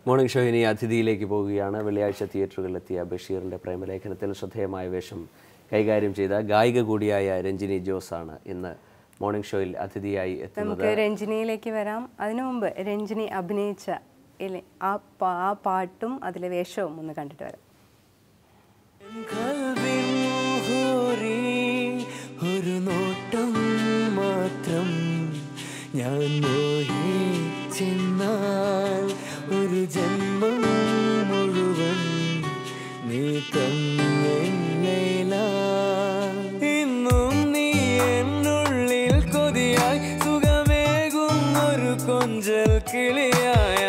Morning show ഇനി അതിഥിയിലേക്ക് പോവുകയാണ്. വെള്ളിയാഴ്ച തിയേറ്ററുകളിലെത്തിയ ബഷീറിൻ്റെ പ്രേമലേഖനത്തിൽ ശ്രദ്ധേയമായ വേഷം കൈകാര്യം ചെയ്ത ഗായിക കൂടിയായ രഞ്ജിനി ജോസ് ആണ് ഇന്ന് മോർണിംഗ് ഷോയിൽ അതിഥിയായി എത്തുന്നത്. നമുക്ക് രഞ്ജിനിയിലേക്ക് വരാം. അതിനു മുമ്പ് രഞ്ജിനി അഭിനയിച്ച ആ പാട്ടും അതിലെ വേഷവും ഒന്ന് കണ്ടിട്ട് വരാം. ഒരു നോട്ടം മാത്രം ഞാൻ മോഹിച്ചെന്നാൽ ഒരു ജന്മം മുഴുവൻ നീ തന്നില്ല. ഇന്നും നീ എന്നുള്ളിൽ കൊതിയായി സുഖമേകുന്നൊരു കൊഞ്ചൽ കിളിയായ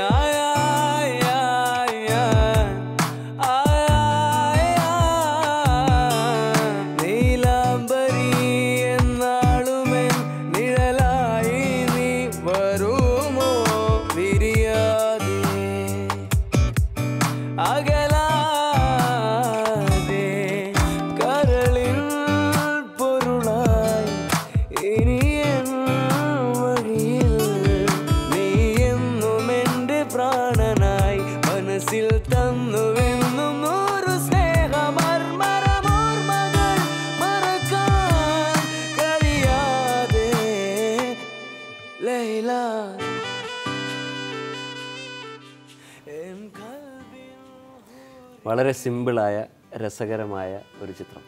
വളരെ സിമ്പിളായ രസകരമായ ഒരു ചിത്രം.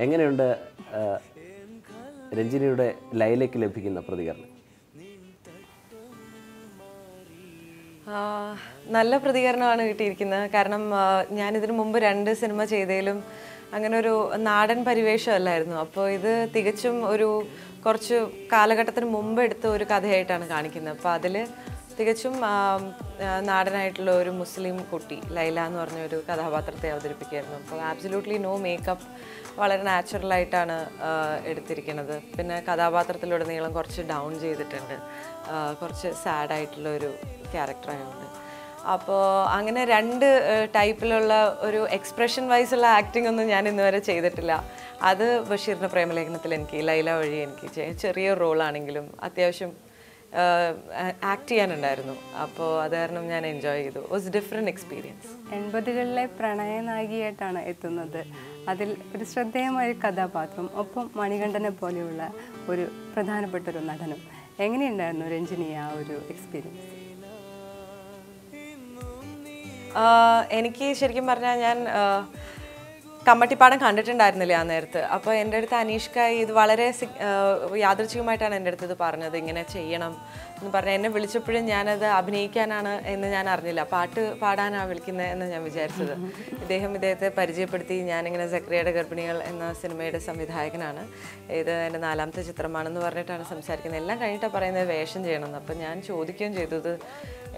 എങ്ങനെയുണ്ട് രഞ്ജിനിയുടെ ലൈലയ്ക്ക് ലഭിക്കുന്ന പ്രതികരണം? നല്ല പ്രതികരണമാണ് കിട്ടിയിരിക്കുന്നത്. കാരണം ഞാനിതിനു മുമ്പ് 2 സിനിമ ചെയ്തതിലും അങ്ങനെ ഒരു നാടൻ പരിവേഷമല്ലായിരുന്നു. അപ്പോൾ ഇത് തികച്ചും ഒരു കുറച്ച് കാലഘട്ടത്തിന് മുമ്പ് എടുത്ത ഒരു കഥയായിട്ടാണ് കാണിക്കുന്നത്. അപ്പോൾ അതിൽ തികച്ചും നാടനായിട്ടുള്ള ഒരു മുസ്ലിം കുട്ടി ലൈല എന്ന് പറഞ്ഞൊരു കഥാപാത്രത്തെ അവതരിപ്പിക്കുകയായിരുന്നു. അപ്പോൾ ആബ്സല്യൂട്ട്ലി നോ മേക്കപ്പ്, വളരെ നാച്ചുറലായിട്ടാണ് എടുത്തിരിക്കുന്നത്. പിന്നെ കഥാപാത്രത്തിലുടനീളം കുറച്ച് ഡൗൺ ചെയ്തിട്ടുണ്ട്, കുറച്ച് സാഡായിട്ടുള്ള ഒരു ക്യാരക്ടറായതുകൊണ്ട്. അപ്പോൾ അങ്ങനെ 2 ടൈപ്പിലുള്ള ഒരു എക്സ്പ്രഷൻ വൈസുള്ള ആക്ടിംഗ് ഒന്നും ഞാൻ ഇന്നുവരെ ചെയ്തിട്ടില്ല. അത് ബഷീറിൻ്റെ പ്രേമലേഖനത്തിൽ എനിക്ക് ലൈല വഴി എനിക്ക് ചെറിയ റോളാണെങ്കിലും അത്യാവശ്യം ആക്ട് ചെയ്യാനുണ്ടായിരുന്നു. അപ്പോൾ അത് കാരണം ഞാൻ എൻജോയ് ചെയ്തു. Was different experience. 80കളിലെ പ്രണയനായികയായിട്ടാണ് എത്തുന്നത്. അതിൽ ഒരു ശ്രദ്ധേയമായ കഥാപാത്രം, ഒപ്പം മണികണ്ഠനെ പോലെയുള്ള ഒരു പ്രധാനപ്പെട്ട ഒരു നടനും. എങ്ങനെയുണ്ടായിരുന്നു രഞ്ജിനി ആ ഒരു എക്സ്പീരിയൻസ്? എനിക്ക് ശരിക്കും പറഞ്ഞാൽ ഞാൻ കമ്മട്ടിപ്പാടം കണ്ടിട്ടുണ്ടായിരുന്നില്ല ആ നേരത്ത്. അപ്പോൾ എൻ്റെ അടുത്ത് അനീഷ്ക ഇത് വളരെ യാദൃച്ഛികമായിട്ടാണ് എൻ്റെ അടുത്ത് ഇത് പറഞ്ഞത്, ഇങ്ങനെ ചെയ്യണം എന്ന് പറഞ്ഞാൽ. എന്നെ വിളിച്ചപ്പോഴും ഞാനത് അഭിനയിക്കാനാണ് എന്ന് ഞാൻ അറിഞ്ഞില്ല, പാട്ട് പാടാനാണ് വിളിക്കുന്നത് എന്ന് ഞാൻ വിചാരിച്ചത്. ഇദ്ദേഹത്തെ പരിചയപ്പെടുത്തി. ഞാനിങ്ങനെ സക്രിയയുടെ ഗർഭിണികൾ എന്ന സിനിമയുടെ സംവിധായകനാണ്, ഇത് എൻ്റെ 4ാമത്തെ ചിത്രമാണെന്ന് പറഞ്ഞിട്ടാണ് സംസാരിക്കുന്നത്. എല്ലാം കഴിഞ്ഞിട്ടാണ് പറയുന്നത് വേഷം ചെയ്യണമെന്ന്. അപ്പോൾ ഞാൻ ചോദിക്കുകയും ചെയ്തു, ഇത്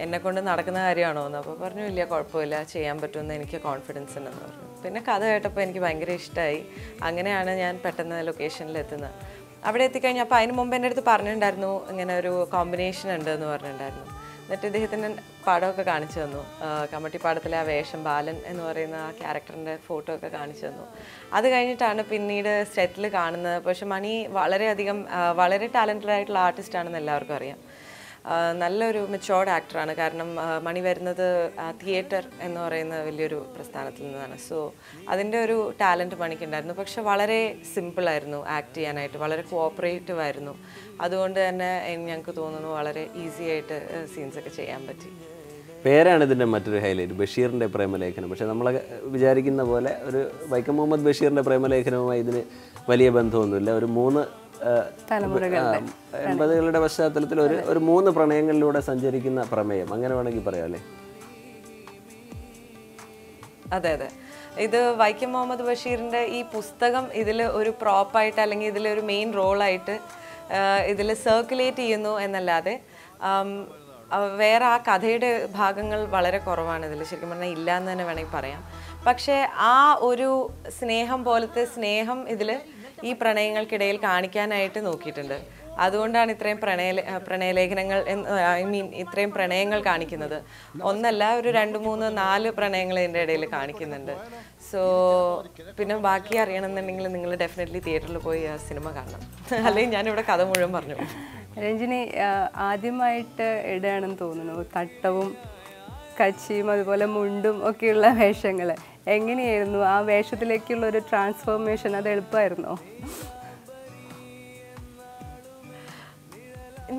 എന്നെക്കൊണ്ട് നടക്കുന്ന കാര്യമാണോ എന്ന്. അപ്പോൾ പറഞ്ഞു ഇല്ല, കുഴപ്പമില്ല, ചെയ്യാൻ പറ്റുമെന്ന് എനിക്ക് കോൺഫിഡൻസ് ഉണ്ടെന്ന് പറഞ്ഞു. പിന്നെ കഥ കേട്ടപ്പോൾ എനിക്ക് ഭയങ്കര ഇഷ്ടമായി. അങ്ങനെയാണ് ഞാൻ പെട്ടെന്ന് ലൊക്കേഷനിൽ എത്തുന്നത്. അവിടെ എത്തിക്കഴിഞ്ഞപ്പോൾ അതിന് മുമ്പ് എൻ്റെ അടുത്ത് പറഞ്ഞിട്ടുണ്ടായിരുന്നു ഇങ്ങനെ ഒരു കോമ്പിനേഷൻ ഉണ്ട് എന്ന് പറഞ്ഞിട്ടുണ്ടായിരുന്നു. എന്നിട്ട് ഇദ്ദേഹത്തിൻ്റെ പടമൊക്കെ കാണിച്ചു തന്നു. കമ്മട്ടിപ്പാടത്തിലെ ആ വേഷം, ബാലൻ എന്ന് പറയുന്ന ആ ക്യാരക്ടറിൻ്റെ ഫോട്ടോ ഒക്കെ കാണിച്ചു തന്നു. അത് കഴിഞ്ഞിട്ടാണ് പിന്നീട് സെറ്റിൽ കാണുന്നത്. പക്ഷെ മണി വളരെയധികം വളരെ ടാലൻറ്റഡ് ആയിട്ടുള്ള ആർട്ടിസ്റ്റാണെന്ന് എല്ലാവർക്കും അറിയാം. നല്ലൊരു മെച്ചോർഡ് ആക്ടറാണ്. കാരണം മണി വരുന്നത് തിയേറ്റർ എന്ന് പറയുന്ന വലിയൊരു പ്രസ്ഥാനത്തിൽ നിന്നാണ്. സോ അതിൻ്റെ ഒരു ടാലൻറ്റ് മണിക്കുണ്ടായിരുന്നു. പക്ഷെ വളരെ സിമ്പിളായിരുന്നു ആക്ട് ചെയ്യാനായിട്ട്, വളരെ കോഓപ്പറേറ്റീവ് ആയിരുന്നു. അതുകൊണ്ട് തന്നെ ഞങ്ങൾക്ക് തോന്നുന്നു വളരെ ഈസി ആയിട്ട് സീൻസൊക്കെ ചെയ്യാൻ പറ്റി. പേരാണ് ഇതിൻ്റെ മറ്റൊരു ഹൈലൈറ്റ്, ബഷീറിൻ്റെ പ്രേമലേഖനം. പക്ഷെ നമ്മൾ വിചാരിക്കുന്ന പോലെ ഒരു വൈക്കം മുഹമ്മദ് ബഷീറിൻ്റെ പ്രേമലേഖനവുമായി ഇതിന് വലിയ ബന്ധമൊന്നുമില്ല. ഒരു 80കളുടെ പശ്ചാത്തലത്തിൽ ഒരു 3 പ്രണയങ്ങളിലൂടെ സഞ്ചരിക്കുന്ന പ്രമേയം, അങ്ങനെ വേണമെങ്കിൽ പറയാം അല്ലേ? അതെ അതെ, ഇത് വൈക്കം മുഹമ്മദ് ബഷീറിൻ്റെ ഈ പുസ്തകം ഇതിൽ ഒരു പ്രോപ്പായിട്ട് അല്ലെങ്കിൽ ഇതിലൊരു മെയിൻ റോളായിട്ട് ഇതിൽ സർക്കുലേറ്റ് ചെയ്യുന്നു എന്നല്ലാതെ വേറെ ആ കഥയുടെ ഭാഗങ്ങൾ വളരെ കുറവാണ് ഇതിൽ. ശരിക്കും പറഞ്ഞാൽ ഇല്ല എന്ന് തന്നെ വേണമെങ്കിൽ പറയാം. പക്ഷേ ആ ഒരു സ്നേഹം പോലത്തെ സ്നേഹം ഇതിൽ ഈ പ്രണയങ്ങൾക്കിടയിൽ കാണിക്കാനായിട്ട് നോക്കിയിട്ടുണ്ട്. അതുകൊണ്ടാണ് ഇത്രയും പ്രണയലേഖനങ്ങൾ ഇത്രയും പ്രണയങ്ങൾ കാണിക്കുന്നത്. ഒന്നല്ല, ഒരു 2, 3, 4 പ്രണയങ്ങൾ ഇതിൻ്റെ ഇടയിൽ കാണിക്കുന്നുണ്ട്. സോ പിന്നെ ബാക്കി അറിയണമെന്നുണ്ടെങ്കിൽ നിങ്ങൾ ഡെഫിനറ്റ്ലി തിയേറ്ററിൽ പോയി സിനിമ കാണണം. അല്ലെങ്കിൽ ഞാനിവിടെ കഥ മുഴുവൻ പറഞ്ഞു. രഞ്ജിനി ആദ്യമായിട്ട് ഇടുകയാണെന്ന് തോന്നുന്നു തട്ടവും കച്ചിയും അതുപോലെ മുണ്ടും ഒക്കെയുള്ള വേഷങ്ങൾ എങ്ങനെയായിരുന്നു ആ വേഷത്തിലേക്കുള്ള ഒരു ട്രാൻസ്ഫോർമേഷൻ? അത് എളുപ്പമായിരുന്നോ?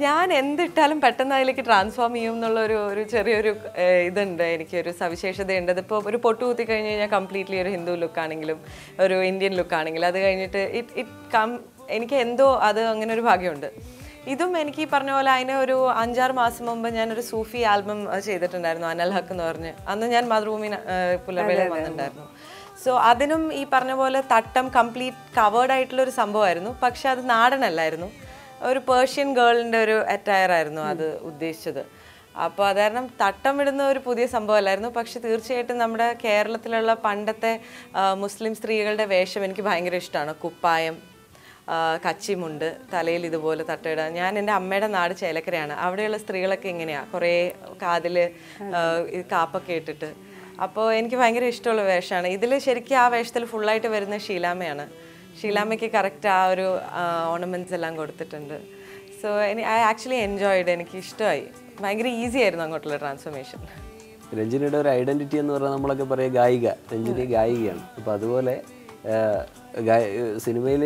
ഞാൻ എന്തിട്ടാലും പെട്ടെന്ന് അതിലേക്ക് ട്രാൻസ്ഫോം ചെയ്യും എന്നുള്ള ഒരു ചെറിയൊരു ഇതുണ്ട്, എനിക്കൊരു സവിശേഷതയുണ്ട്. അതിപ്പോൾ ഒരു പൊട്ട് കുത്തി കഴിഞ്ഞ് കഴിഞ്ഞാൽ കംപ്ലീറ്റ്ലി ഒരു ഹിന്ദു ലുക്കാണെങ്കിലും ഒരു ഇന്ത്യൻ ലുക്കാണെങ്കിലും അത് കഴിഞ്ഞിട്ട് എനിക്ക് എന്തോ അത് അങ്ങനെ ഒരു ഭാഗ്യമുണ്ട്. ഇതും എനിക്ക് ഈ പറഞ്ഞ പോലെ അതിന് ഒരു 5-6 മാസം മുമ്പ് ഞാനൊരു സൂഫി ആൽബം ചെയ്തിട്ടുണ്ടായിരുന്നു, അനൽ ഹക്ക് എന്ന് പറഞ്ഞ്. അന്ന് ഞാൻ മാതൃഭൂമി പുലർവേളയിൽ വന്നിട്ടുണ്ടായിരുന്നു. സോ അതിനും ഈ പറഞ്ഞ പോലെ തട്ടം കംപ്ലീറ്റ് കവേർഡ് ആയിട്ടുള്ളൊരു സംഭവമായിരുന്നു. പക്ഷെ അത് നാടനല്ലായിരുന്നു, ഒരു പേർഷ്യൻ ഗേളിൻ്റെ ഒരു അറ്റയർ ആയിരുന്നു അത് ഉദ്ദേശിച്ചത്. അപ്പോൾ അത് കാരണം തട്ടം വിടുന്ന ഒരു പുതിയ സംഭവമല്ലായിരുന്നു. പക്ഷെ തീർച്ചയായിട്ടും നമ്മുടെ കേരളത്തിലുള്ള പണ്ടത്തെ മുസ്ലിം സ്ത്രീകളുടെ വേഷം എനിക്ക് ഭയങ്കര ഇഷ്ടമാണ്. കുപ്പായം, കച്ചിമുണ്ട്, തലയിൽ ഇതുപോലെ തട്ടയിടാൻ. ഞാൻ എൻ്റെ അമ്മയുടെ നാട് ചേലക്കരയാണ്. അവിടെയുള്ള സ്ത്രീകളൊക്കെ ഇങ്ങനെയാണ്, കുറേ കാതിൽ കാപ്പൊക്കെ ഇട്ടിട്ട്. അപ്പോൾ എനിക്ക് ഭയങ്കര ഇഷ്ടമുള്ള വേഷമാണ്. ഇതിൽ ശരിക്കും ആ വേഷത്തിൽ ഫുള്ളായിട്ട് വരുന്ന ഷീലാമ്മയാണ്. ഷീലാമ്മയ്ക്ക് കറക്റ്റ് ആ ഒരു ഓർണമെൻറ്റ്സ് എല്ലാം കൊടുത്തിട്ടുണ്ട്. So I actually enjoyed. എനിക്ക് ഇഷ്ടമായി, ഭയങ്കര ഈസി ആയിരുന്നു അങ്ങോട്ടുള്ള ട്രാൻസ്ഫോർമേഷൻ. രഞ്ജിനിയുടെ ഒരു ഐഡൻറ്റിറ്റി എന്ന് പറഞ്ഞാൽ നമ്മളൊക്കെ പറയുക ഗായിക, രഞ്ജിനി ഗായികയാണ്. അപ്പോൾ അതുപോലെ സിനിമയിൽ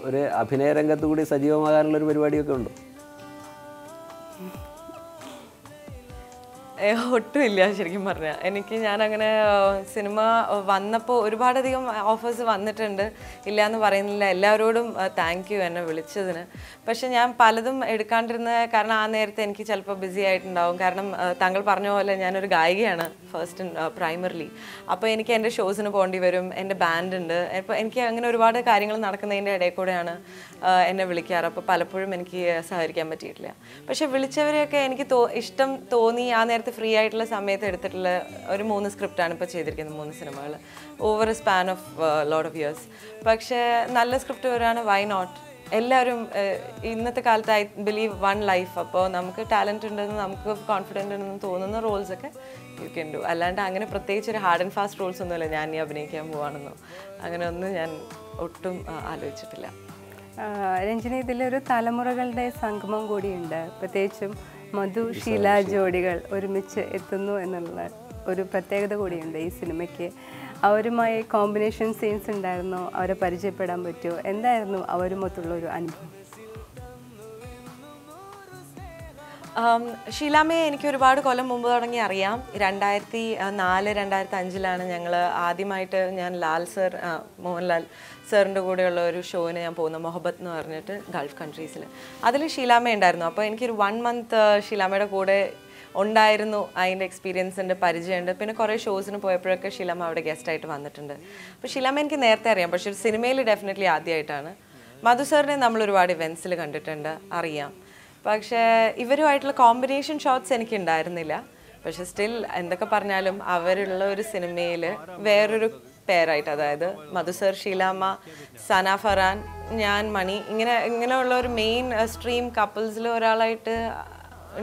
ഒരു അഭിനയ രംഗത്ത് കൂടി സജീവമാകാനുള്ളൊരു പരിപാടിയൊക്കെ ഉണ്ടോ? ഒട്ടുമില്ല ശരിക്കും പറഞ്ഞാൽ. ഞാനങ്ങനെ സിനിമ വന്നപ്പോൾ ഒരുപാടധികം ഓഫേഴ്സ് വന്നിട്ടുണ്ട്, ഇല്ല എന്ന് പറയുന്നില്ല. എല്ലാവരോടും താങ്ക് യു എന്നെ വിളിച്ചതിന്. പക്ഷെ ഞാൻ പലതും എടുക്കാണ്ടിരുന്ന കാരണം ആ നേരത്തെ എനിക്ക് ചിലപ്പോൾ ബിസി ആയിട്ടുണ്ടാവും. കാരണം താങ്കൾ പറഞ്ഞ പോലെ ഞാനൊരു ഗായികയാണ് ഫസ്റ്റ് പ്രൈമറിലി. അപ്പോൾ എനിക്ക് എൻ്റെ ഷോസിന് പോകേണ്ടി വരും, എൻ്റെ ബാൻഡ് ഉണ്ട്. അപ്പോൾ എനിക്ക് അങ്ങനെ ഒരുപാട് കാര്യങ്ങൾ നടക്കുന്നതിൻ്റെ ഇടയിൽ കൂടെയാണ് എന്നെ വിളിക്കാറ്. അപ്പോൾ പലപ്പോഴും എനിക്ക് സഹകരിക്കാൻ പറ്റിയിട്ടില്ല. പക്ഷെ വിളിച്ചവരെയൊക്കെ എനിക്ക് ഇഷ്ടം തോന്നി. ആ നേരത്തെ ഫ്രീ ആയിട്ടുള്ള സമയത്ത് എടുത്തിട്ടുള്ള ഒരു 3 സ്ക്രിപ്റ്റാണ് ഇപ്പോൾ ചെയ്തിരിക്കുന്നത്, 3 സിനിമകൾ over A span of lot of years. പക്ഷേ നല്ല സ്ക്രിപ്റ്റ് വരാണ്, വൈ നോട്ട്? എല്ലാവരും ഇന്നത്തെ കാലത്ത് ഐ ബിലീവ് വൺ ലൈഫ്. അപ്പോൾ നമുക്ക് ടാലൻറ്റ് ഉണ്ടെന്ന്, നമുക്ക് കോൺഫിഡൻ്റ് ഉണ്ടെന്ന് തോന്നുന്ന റോൾസൊക്കെ യു ക്യാൻ ഡു. അല്ലാണ്ട് അങ്ങനെ പ്രത്യേകിച്ച് ഒരു ഹാർഡ് ആൻഡ് ഫാസ്റ്റ് റോൾസ് ഒന്നുമില്ല. ഞാൻ ഈ അഭിനയിക്കാൻ പോവാണെന്നോ അങ്ങനെ ഒന്നും ഞാൻ ഒട്ടും ആലോചിച്ചിട്ടില്ല. രഞ്ജിനി, ഇതിലൊരു തലമുറകളുടെ സംഗമം കൂടിയുണ്ട്. പ്രത്യേകിച്ചും മധു ഷീല ജോഡികൾ ഒരുമിച്ച് എത്തുന്നു എന്നുള്ള ഒരു പ്രത്യേകത കൂടിയുണ്ട് ഈ സിനിമയ്ക്ക്. അവരുമായി കോമ്പിനേഷൻ സീൻസ് ഉണ്ടായിരുന്നോ? അവരെ പരിചയപ്പെടാൻ പറ്റുമോ? എന്തായിരുന്നു അവരുമൊത്തുള്ള ഒരു അനുഭവം? ഷീലാമ്മയെ എനിക്ക് ഒരുപാട് കൊല്ലം മുമ്പ് തുടങ്ങി അറിയാം. 2004-2005 ഞങ്ങൾ ആദ്യമായിട്ട് ഞാൻ മോഹൻലാൽ സാറിൻ്റെ കൂടെയുള്ള ഒരു ഷോന് ഞാൻ പോകുന്ന മൊഹബത്ത് എന്ന് പറഞ്ഞിട്ട് ഗൾഫ് കൺട്രീസിൽ. അതിൽ ഷീലാമ്മ ഉണ്ടായിരുന്നു. അപ്പോൾ എനിക്കൊരു 1 മന്ത് ഷീലാമ്മയുടെ കൂടെ ഉണ്ടായിരുന്നു. അതിൻ്റെ എക്സ്പീരിയൻസിൻ്റെ പരിചയമുണ്ട്. പിന്നെ കുറേ ഷോസിന് പോയപ്പോഴൊക്കെ ഷീലാമ്മ അവിടെ ഗസ്റ്റായിട്ട് വന്നിട്ടുണ്ട്. അപ്പോൾ ഷീലാമ്മ എനിക്ക് നേരത്തെ അറിയാം, പക്ഷേ ഒരു സിനിമയിൽ ഡെഫിനറ്റ്ലി ആദ്യമായിട്ടാണ്. മധു സാറിനെ നമ്മൾ ഒരുപാട് ഇവൻറ്റ്സിൽ കണ്ടിട്ടുണ്ട്, അറിയാം. പക്ഷേ ഇവരുമായിട്ടുള്ള കോമ്പിനേഷൻ ഷോട്ട്സ് എനിക്ക് ഉണ്ടായിരുന്നില്ല. പക്ഷെ സ്റ്റിൽ എന്തൊക്കെ പറഞ്ഞാലും അവരുള്ള ഒരു സിനിമയിൽ വേറൊരു പേരായിട്ട്, അതായത് മധു സർ, ഷീലാമ്മ, സന ഫറാൻ, ഞാൻ, മണി, ഇങ്ങനെയുള്ള ഒരു മെയിൻ സ്ട്രീം കപ്പിൾസിൽ ഒരാളായിട്ട്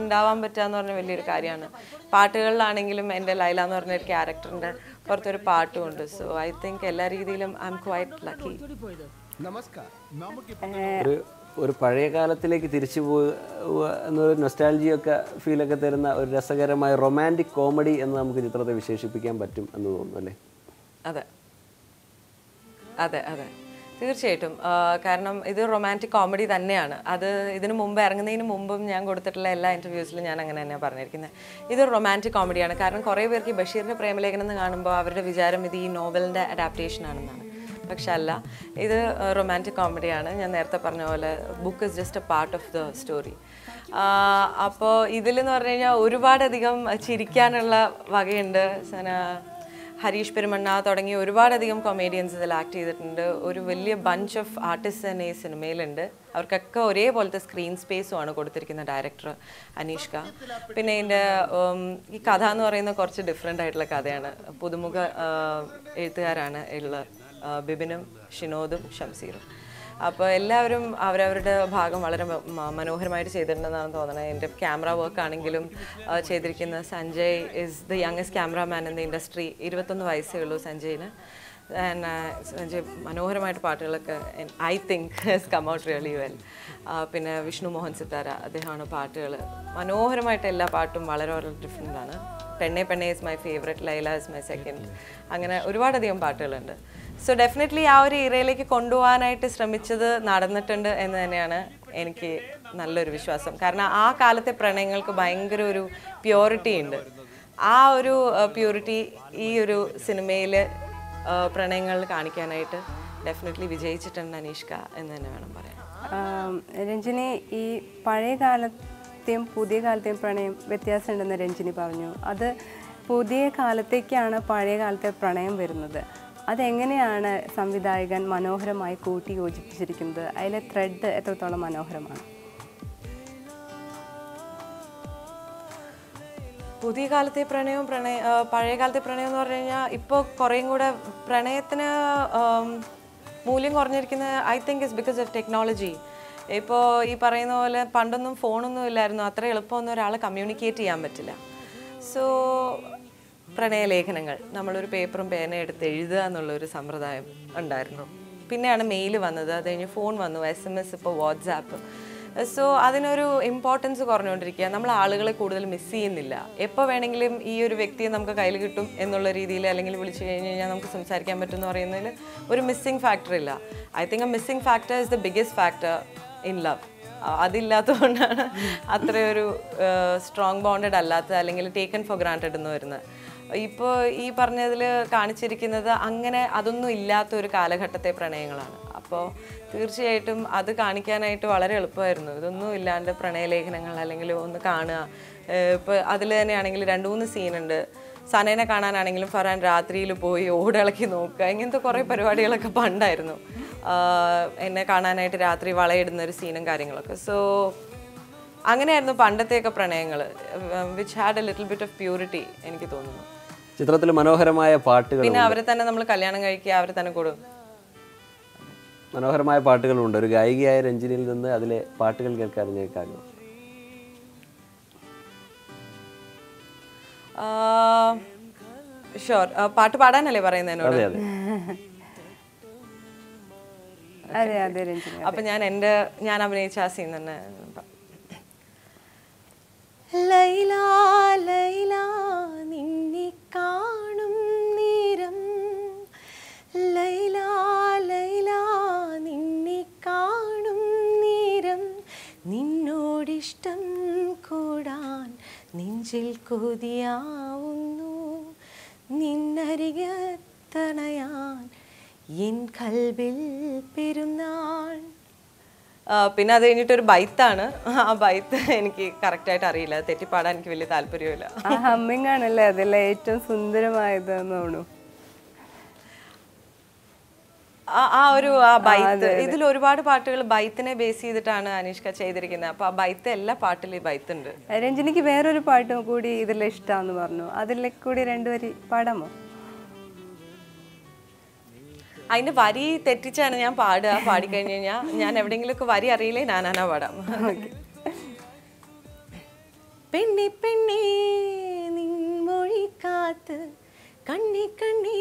ഉണ്ടാവാൻ പറ്റുക എന്ന് പറഞ്ഞ വലിയൊരു കാര്യമാണ്. പാട്ടുകളിലാണെങ്കിലും എൻ്റെ ലൈല എന്ന് പറഞ്ഞ ഒരു ക്യാരക്ടറിൻ്റെ പുറത്തൊരു പാട്ടുമുണ്ട്. സോ ഐ തിങ്ക് എല്ലാ രീതിയിലും ഐ എം ക്വൈറ്റ് ലക്കി. ഒരു പഴയ കാലത്തിലേക്ക് തിരിച്ചു പോവുക എന്നൊരു നൊസ്റ്റാൾജിയൊക്കെ ഫീലൊക്കെ തരുന്ന ഒരു രസകരമായ റൊമാൻറ്റിക് കോമഡി എന്ന് നമുക്ക് ചിത്രത്തെ വിശേഷിപ്പിക്കാൻ പറ്റും എന്ന് തോന്നുന്നു അല്ലേ? അതെ അതെ അതെ തീർച്ചയായിട്ടും. കാരണം ഇത് റൊമാൻറ്റിക് കോമഡി തന്നെയാണ്. അത് ഇതിനു മുമ്പ് ഇറങ്ങുന്നതിന് മുമ്പും ഞാൻ കൊടുത്തിട്ടുള്ള എല്ലാ ഇൻ്റർവ്യൂസിലും ഞാൻ അങ്ങനെ തന്നെയാണ് പറഞ്ഞിരിക്കുന്നത്. ഇതൊരു റൊമാൻറ്റിക് കോമഡിയാണ്. കാരണം കുറേ പേർക്ക് ഈ ബഷീറിൻ്റെ പ്രേമലേഖനം എന്ന് കാണുമ്പോൾ അവരുടെ വിചാരം ഇത് ഈ നോവലിൻ്റെ അഡാപ്റ്റേഷൻ ആണെന്നാണ്. പക്ഷെ അല്ല, ഇത് റൊമാൻറ്റിക് കോമഡിയാണ്. ഞാൻ നേരത്തെ പറഞ്ഞ പോലെ book is just A part of the story. അപ്പോൾ ഇതിലെന്ന് പറഞ്ഞു കഴിഞ്ഞാൽ ഒരുപാടധികം ചിരിക്കാനുള്ള വകയുണ്ട്. ഹരീഷ് പെരുമണ്ണ തുടങ്ങിയ ഒരുപാടധികം കൊമേഡിയൻസ് ഇതിൽ ആക്ട് ചെയ്തിട്ടുണ്ട്. ഒരു വലിയ ബഞ്ച് ഓഫ് ആർട്ടിസ്റ്റ് തന്നെ ഈ സിനിമയിലുണ്ട്. അവർക്കൊക്കെ ഒരേപോലത്തെ സ്ക്രീൻ സ്പേസുമാണ് കൊടുത്തിരിക്കുന്ന ഡയറക്ടർ അനീഷ്ക. പിന്നെ ഇതിൻ്റെ ഈ കഥ എന്ന് പറയുന്നത് കുറച്ച് ഡിഫറെൻ്റ് ആയിട്ടുള്ള കഥയാണ്. പുതുമുഖ എഴുത്തുകാരാണ് ഉള്ള ബിബിനും ഷിനോദും ഷംസീറും. അപ്പോൾ എല്ലാവരും അവരവരുടെ ഭാഗം വളരെ മനോഹരമായിട്ട് ചെയ്തിട്ടുണ്ടെന്നാണ് തോന്നുന്നത്. എൻ്റെ ക്യാമറ വർക്ക് ആണെങ്കിലും ചെയ്തിരിക്കുന്ന Sanjay is the youngest cameraman in the industry. 21 വയസ്സേ ഉള്ളൂ സഞ്ജയിന്. സഞ്ജയ് മനോഹരമായിട്ട് പാട്ടുകളൊക്കെ I think has come out really well. പിന്നെ വിഷ്ണു മോഹൻ സിത്താര, അദ്ദേഹമാണ് പാട്ടുകൾ മനോഹരമായിട്ട്, എല്ലാ പാട്ടും വളരെ വളരെ ഡിഫറെൻ്റ് ആണ്. പെണ്ണെ പെണ്ണെ is my favourite, Laila is my second, അങ്ങനെ ഒരുപാടധികം പാട്ടുകളുണ്ട്. സോ ഡെഫിനറ്റ്ലി ആ ഒരു ഏരിയയിലേക്ക് കൊണ്ടുപോകാനായിട്ട് ശ്രമിച്ചത് നടന്നിട്ടുണ്ട് എന്ന് തന്നെയാണ് എനിക്ക് നല്ലൊരു വിശ്വാസം. കാരണം ആ കാലത്തെ പ്രണയങ്ങൾക്ക് ഭയങ്കര ഒരു പ്യൂരിറ്റി ഉണ്ട്. ആ ഒരു പ്യൂരിറ്റി ഈ ഒരു സിനിമയിൽ പ്രണയങ്ങൾ കാണിക്കാനായിട്ട് ഡെഫിനറ്റ്ലി വിജയിച്ചിട്ടുണ്ട് അനീഷ്ക എന്ന് തന്നെ വേണം പറയാൻ. രഞ്ജിനി, ഈ പഴയ കാലത്തെയും പുതിയ കാലത്തെയും പ്രണയം വ്യത്യാസമുണ്ടെന്ന് രഞ്ജിനി പറഞ്ഞു. അത് പുതിയ കാലത്തേക്കാണ് പഴയ കാലത്തെ പ്രണയം വരുന്നത്. അതെങ്ങനെയാണ് സംവിധായകൻ മനോഹരമായി കൂട്ടി യോജിപ്പിച്ചിരിക്കുന്നത്? അതിലെ ത്രെഡ് എത്രത്തോളം മനോഹരമാണ്? പുതിയ കാലത്തെ പ്രണയവും പഴയ കാലത്തെ പ്രണയം എന്ന് പറഞ്ഞു കഴിഞ്ഞാൽ ഇപ്പോൾ കുറേയും കൂടെ പ്രണയത്തിന് മൂല്യം കുറഞ്ഞിരിക്കുന്നത് I think is because of technology. ഇപ്പോൾ ഈ പറയുന്ന പോലെ പണ്ടൊന്നും ഫോണൊന്നും ഇല്ലായിരുന്നു, അത്ര എളുപ്പമൊന്നും ഒരാൾ കമ്മ്യൂണിക്കേറ്റ് ചെയ്യാൻ പറ്റില്ല. സോ പ്രണയലേഖനങ്ങൾ നമ്മളൊരു പേപ്പറും പേനയും എടുത്ത് എഴുതുക എന്നുള്ളൊരു സമ്പ്രദായം ഉണ്ടായിരുന്നു. പിന്നെയാണ് മെയിൽ വന്നത്, അത് കഴിഞ്ഞ് ഫോൺ വന്നു, SMS, ഇപ്പോൾ വാട്സാപ്പ്. സോ അതിനൊരു ഇമ്പോർട്ടൻസ് കുറഞ്ഞുകൊണ്ടിരിക്കുക. നമ്മൾ ആളുകളെ കൂടുതൽ മിസ് ചെയ്യുന്നില്ല. എപ്പോൾ വേണമെങ്കിലും ഈ ഒരു വ്യക്തിയെ നമുക്ക് കയ്യിൽ കിട്ടും എന്നുള്ള രീതിയിൽ, അല്ലെങ്കിൽ വിളിച്ചു കഴിഞ്ഞ് കഴിഞ്ഞാൽ നമുക്ക് സംസാരിക്കാൻ പറ്റും എന്ന് പറയുന്നതിൽ ഒരു മിസ്സിങ് ഫാക്ടർ ഇല്ല. I think a missing factor is the biggest factor in love. അതില്ലാത്തതുകൊണ്ടാണ് അത്രയൊരു സ്ട്രോങ് ബോണ്ടഡ് അല്ലാത്തത്, അല്ലെങ്കിൽ ടേക്കൺ ഫോർ ഗ്രാൻറ്റഡ് എന്ന് വരുന്നത്. ഇപ്പോൾ ഈ പറഞ്ഞതിൽ കാണിച്ചിരിക്കുന്നത് അങ്ങനെ അതൊന്നും ഇല്ലാത്തൊരു കാലഘട്ടത്തെ പ്രണയങ്ങളാണ്. അപ്പോൾ തീർച്ചയായിട്ടും അത് കാണിക്കാനായിട്ട് വളരെ എളുപ്പമായിരുന്നു. ഇതൊന്നും ഇല്ലാണ്ട് പ്രണയലേഖനങ്ങൾ അല്ലെങ്കിൽ ഒന്ന് കാണുക. ഇപ്പോൾ അതിൽ തന്നെയാണെങ്കിൽ 2-3 സീനുണ്ട്. സനേനെ കാണാനാണെങ്കിലും ഫർഹാൻ രാത്രിയിൽ പോയി ഓടിളക്കി നോക്കുക, ഇങ്ങനത്തെ കുറേ പരിപാടികളൊക്കെ പണ്ടായിരുന്നു. എന്നെ കാണാനായിട്ട് രാത്രി വളയിടുന്ന ഒരു സീനും കാര്യങ്ങളൊക്കെ. സോ അങ്ങനെയായിരുന്നു പണ്ടത്തെയൊക്കെ പ്രണയങ്ങൾ, which had a little bit of purity എനിക്ക് തോന്നുന്നു. ചിത്രത്തിൽ മനോഹരമായ പാട്ടുകൾ, പിന്നെ അവരെ തന്നെ നമ്മൾ കല്യാണം കഴിക്കുക, അവരെ തന്നെ കൂടും. മനോഹരമായ പാട്ടുകളുണ്ട്. ഒരു ഗായികയായ രഞ്ജിനിയിൽ നിന്ന് അതിലെ പാട്ടുകൾ കേൾക്കാൻ കേൾക്കാമോ? ഷുവർ. പാട്ട് പാടാനല്ലേ പറയുന്നത് എന്നോട്? അതെ അതെ രഞ്ജിനി. അപ്പൊ ഞാൻ അഭിനയിച്ച ആ സീൻ തന്നെ. ലൈല ലൈല നിന്നെ കാണും നേരം, ലൈല ലൈല നിന്നെ കാണും നേരം, നിന്നോടിഷ്ടം കൂടാൻ നെഞ്ചിൽ കൊതിയാവുന്നു, നിന്നരികത്തണയാൻ എൻ കൽബിൽ പെരുന്നാൾ. പിന്നെ അത് കഴിഞ്ഞിട്ടൊരു ബൈത്താണ്. ആ ബൈത്ത് എനിക്ക് കറക്റ്റായിട്ട് അറിയില്ല, തെറ്റിപ്പാടാൻ എനിക്ക് വലിയ താല്പര്യമില്ല. ഹമ്മിങ് ആണല്ലേ അതല്ലേ ഏറ്റവും സുന്ദരമായതെന്ന് തോന്നുന്നു. ആ ബൈത്ത്, ഇതിൽ ഒരുപാട് പാട്ടുകൾ ബൈത്തിനെ ബേസ് ചെയ്തിട്ടാണ് അനീഷ്ക ചെയ്തിരിക്കുന്നത്. അപ്പൊ ആ ബൈത്ത് എല്ലാ പാട്ടിലും ബൈത്ത് ഉണ്ട്. രഞ്ജിനിക്ക് വേറൊരു പാട്ടും കൂടി ഇതിൽ ഇഷ്ടമാന്ന് പറഞ്ഞു, അതിലേക്ക് കൂടി 2 വരി പാടാമോ? അതിന്റെ വരി തെറ്റിച്ചാണ് ഞാൻ പാടുക. പാടിക്കഴിഞ്ഞ് കഴിഞ്ഞാൽ ഞാൻ എവിടെയെങ്കിലുമൊക്കെ വരി അറിയില്ലേ, ഞാനാ പാടാം. പെണ്ണെ പെണ്ണെ നിൻമൊഴി കാത്ത്, കണ്ണി കണ്ണി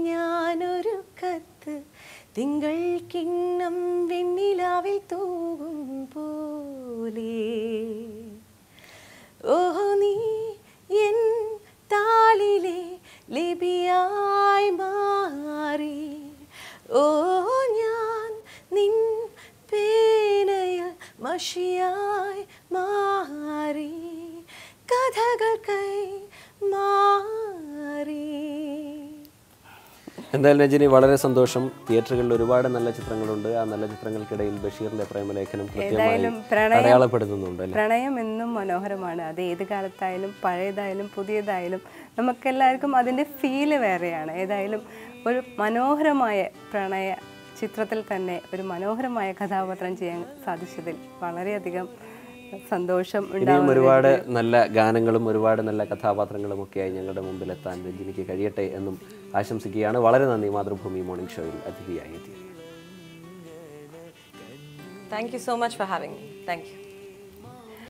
ഞാനൊരു കത്ത്, തിങ്കൾ കിണ്ണം വെണ്ണിലാവിൽ തൂകും പോലെ, ഓഹോ നീ എൻ താളിലെ ലിപിയായി മാറി, ഓ ഞാൻ നിൻ പേനയിൽ മഷിയായി മാറി, കഥകൾ കൈ മാറി. എന്തായാലും രഞ്ജിനി, വളരെ സന്തോഷം. തിയേറ്ററുകളിൽ ഒരുപാട് നല്ല ചിത്രങ്ങളുണ്ട്. ആ നല്ല ചിത്രങ്ങൾക്കിടയിൽ ബഷീറിന്റെ പ്രേമലേഖനം കൃത്യമായി അടയാളപ്പെടുത്തുന്നുണ്ട്. പ്രണയം എന്നും മനോഹരമാണ്. അത് ഏത് കാലത്തായാലും പഴയതായാലും പുതിയതായാലും നമുക്കെല്ലാവർക്കും അതിൻ്റെ ഫീല് വേറെയാണ്. ഏതായാലും ഒരു മനോഹരമായ പ്രണയ ചിത്രത്തിൽ തന്നെ ഒരു മനോഹരമായ കഥാപാത്രം ചെയ്യാൻ സാധിച്ചതിൽ വളരെയധികം സന്തോഷം. ഇനിയും ഒരുപാട് നല്ല ഗാനങ്ങളും ഒരുപാട് നല്ല കഥാപാത്രങ്ങളും ഒക്കെയായി ഞങ്ങളുടെ മുമ്പിലെത്താൻ രഞ്ജിനിക്ക് കഴിയട്ടെ എന്നും ആശംസിക്കുകയാണ്. വളരെ നന്ദി മാതൃഭൂമി മോർണിംഗ് ഷോയിൽ അതിഥിയായി എത്തി. Thank you so much for having me. Thank you.